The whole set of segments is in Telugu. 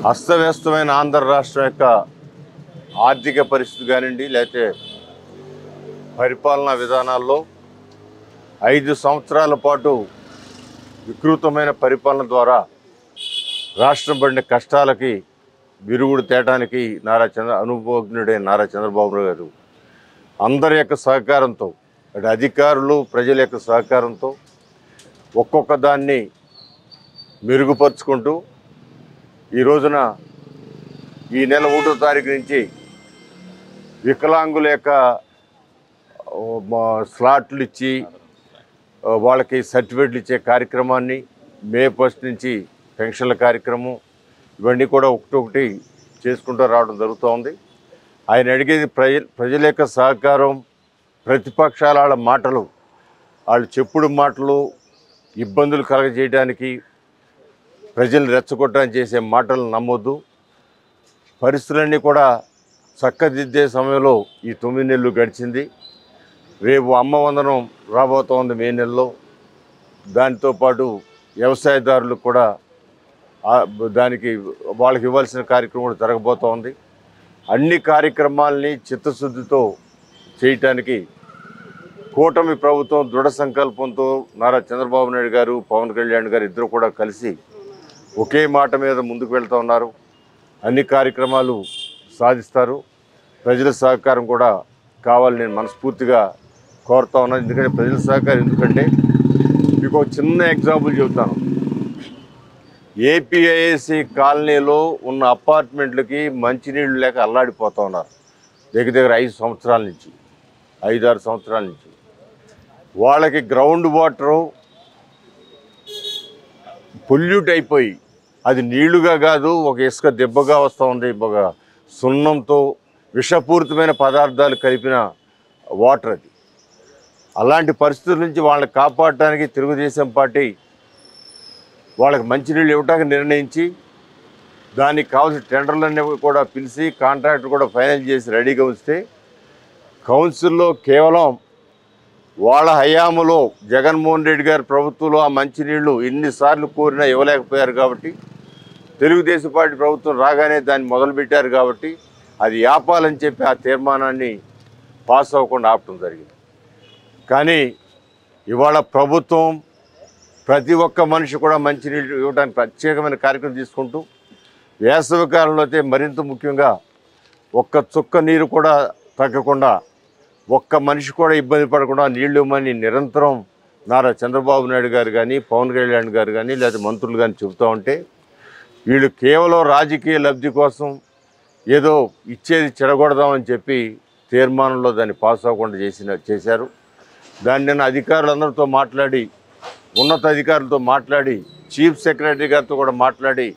అస్తవ్యస్తమైన ఆంధ్ర రాష్ట్రం యొక్క ఆర్థిక పరిస్థితి కానివ్వండి, లేకపోతే పరిపాలనా విధానాల్లో 5 సంవత్సరాల పాటు వికృతమైన పరిపాలన ద్వారా రాష్ట్రం పడిన కష్టాలకి విరుగుడు తేటానికి అనుభవజ్ఞుడైన నారా చంద్రబాబు గారు అందరి యొక్క సహకారంతో, అటు అధికారులు ప్రజల యొక్క సహకారంతో ఒక్కొక్క దాన్ని మెరుగుపరుచుకుంటూ ఈ రోజున ఈ నెల 1వ తారీఖు నుంచి వికలాంగుల యొక్క స్లాట్లు ఇచ్చి వాళ్ళకి సర్టిఫికెట్లు ఇచ్చే కార్యక్రమాన్ని, మే 1 నుంచి పెన్షన్ల కార్యక్రమం, ఇవన్నీ కూడా ఒకటి చేసుకుంటూ రావడం జరుగుతూ. ఆయన అడిగేది ప్రజల యొక్క సహకారం, ప్రతిపక్షాల వాళ్ళ మాటలు, వాళ్ళు చెప్పుడు మాటలు, ఇబ్బందులు కలగజేయడానికి, ప్రజలు రెచ్చగొట్టడానికి చేసే మాటలు నమ్మొద్దు. పరిస్థితులన్నీ కూడా చక్కదిద్దే సమయంలో ఈ 9 నెలలు గడిచింది. రేపు అమ్మ వందనం రాబోతోంది మే నెలలో. దాంతో పాటు వ్యవసాయదారులకు కూడా దానికి వాళ్ళకి ఇవ్వాల్సిన కార్యక్రమం కూడా జరగబోతోంది. అన్ని కార్యక్రమాలని చిత్తశుద్ధితో చేయటానికి కూటమి ప్రభుత్వం దృఢ సంకల్పంతో నారా చంద్రబాబు నాయుడు గారు, పవన్ కళ్యాణ్ గారు ఇద్దరు కూడా కలిసి ఒకే మాట మీద ముందుకు వెళ్తూ ఉన్నారు. అన్ని కార్యక్రమాలు సాధిస్తారు. ప్రజల సహకారం కూడా కావాలని నేను మనస్ఫూర్తిగా కోరుతా ఉన్నాను. ఎందుకంటే ప్రజల సహకారం, ఎందుకంటే మీకు ఒక చిన్న ఎగ్జాంపుల్ చెబుతాను. ఏపీఐఏసీ కాలనీలో ఉన్న అపార్ట్మెంట్లకి మంచినీళ్ళు లేక అల్లాడిపోతూ ఉన్నారు. దగ్గర 5 సంవత్సరాల నుంచి, 5-6 సంవత్సరాల నుంచి. వాళ్ళకి గ్రౌండ్ వాటరు పొల్యూట్ అయిపోయి, అది నీళ్లుగా కాదు, ఒక ఇసుక దెబ్బగా వస్తూ ఉంది. ఒక సున్నంతో విషపూరితమైన పదార్థాలు కలిపిన వాటర్ అది. అలాంటి పరిస్థితుల నుంచి వాళ్ళని కాపాడటానికి తెలుగుదేశం పార్టీ వాళ్ళకి మంచినీళ్ళు ఇవ్వడానికి నిర్ణయించి, దానికి కావాల్సిన టెండర్లన్నీ కూడా పిలిచి కాంట్రాక్టర్ కూడా ఫైనల్ చేసి రెడీగా ఉంచితే, కౌన్సిల్లో కేవలం వాళ్ళ హయాంలో జగన్మోహన్ రెడ్డి గారి ప్రభుత్వంలో ఆ మంచినీళ్ళు ఎన్నిసార్లు కోరినా ఇవ్వలేకపోయారు. కాబట్టి తెలుగుదేశం పార్టీ ప్రభుత్వం రాగానే దాన్ని మొదలుపెట్టారు. కాబట్టి అది ఆపాలని చెప్పి ఆ తీర్మానాన్ని పాస్ అవ్వకుండా ఆపటం జరిగింది. కానీ ఇవాళ ప్రభుత్వం ప్రతి ఒక్క మనిషి కూడా మంచినీళ్ళు ఇవ్వడానికి ప్రత్యేకమైన కార్యక్రమం తీసుకుంటూ, వేసవి కాలంలో అయితే మరింత ముఖ్యంగా ఒక్క చుక్క నీరు కూడా తగ్గకుండా, ఒక్క మనిషి కూడా ఇబ్బంది పడకుండా నీళ్ళు ఇవ్వమని నిరంతరం నారా చంద్రబాబు నాయుడు గారు కానీ, పవన్ కళ్యాణ్ గారు కానీ, లేదా మంత్రులు కానీ చెబుతూ ఉంటే, వీళ్ళు కేవలం రాజకీయ లబ్ధి కోసం ఏదో ఇచ్చేది చెడగొడదామని చెప్పి తీర్మానంలో దాన్ని పాస్ అవ్వకుండా చేశారు. దాన్ని నేను అధికారులందరితో మాట్లాడి, ఉన్నత అధికారులతో మాట్లాడి, చీఫ్ సెక్రటరీ గారితో కూడా మాట్లాడి,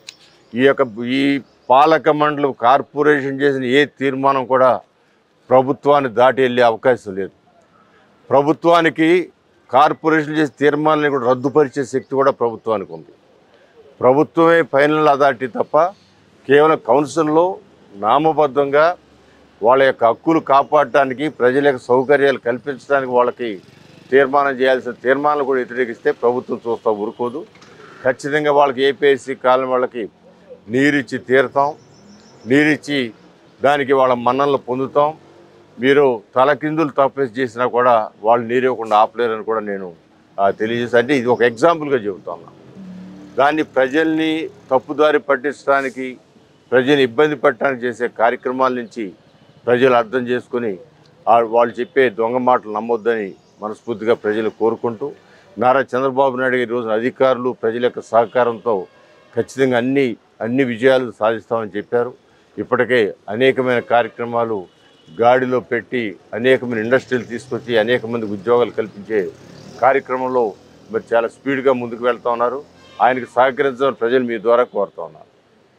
ఈ పాలక మండలి కార్పొరేషన్ చేసిన ఏ తీర్మానం కూడా ప్రభుత్వాన్ని దాటి వెళ్ళే అవకాశం లేదు. ప్రభుత్వానికి కార్పొరేషన్ చేసే తీర్మానాన్ని కూడా రద్దుపరిచే శక్తి కూడా ప్రభుత్వానికి ఉంది. ప్రభుత్వమే ఫైనల్ అథారిటీ తప్ప కేవలం కౌన్సిల్లో నామబద్ధంగా వాళ్ళ యొక్క హక్కులు కాపాడటానికి, ప్రజల యొక్క సౌకర్యాలు కల్పించడానికి వాళ్ళకి తీర్మానం చేయాల్సిన తీర్మానాలు కూడా వ్యతిరేకిస్తే ప్రభుత్వం చూస్తూ ఊరుకోదు. ఖచ్చితంగా వాళ్ళకి ఏపీఐసీ కాలనీ వాళ్ళకి నీరిచ్చి తీరుతాం. నీరిచ్చి దానికి వాళ్ళ మన్ననలు పొందుతాం. మీరు తలకిందులు తప్పేసి చేసినా కూడా వాళ్ళు నీరు ఇవ్వకుండా ఆపలేరని కూడా నేను తెలియజేసి, అంటే ఇది ఒక ఎగ్జాంపుల్గా చెబుతాను. దాన్ని ప్రజల్ని తప్పుదారి పట్టించడానికి, ప్రజల్ని ఇబ్బంది పెట్టడానికి చేసే కార్యక్రమాల నుంచి ప్రజలు అర్థం చేసుకుని వాళ్ళు చెప్పే దొంగ మాటలు నమ్మొద్దని మనస్ఫూర్తిగా ప్రజలు కోరుకుంటూ, నారా చంద్రబాబు నాయుడు గారి రోజున అధికారులు ప్రజల యొక్క సహకారంతో ఖచ్చితంగా అన్ని విజయాలు సాధిస్తామని చెప్పారు. ఇప్పటికే అనేకమైన కార్యక్రమాలు గాడిలో పెట్టి, అనేకమైన ఇండస్ట్రీలు తీసుకొచ్చి అనేక మందికి ఉద్యోగాలు కల్పించే కార్యక్రమంలో మరి చాలా స్పీడ్గా ముందుకు వెళ్తూ ఉన్నారు. ఆయనకు సహకరించాలని ప్రజలు మీ ద్వారా కోరుతూ ఉన్నారు.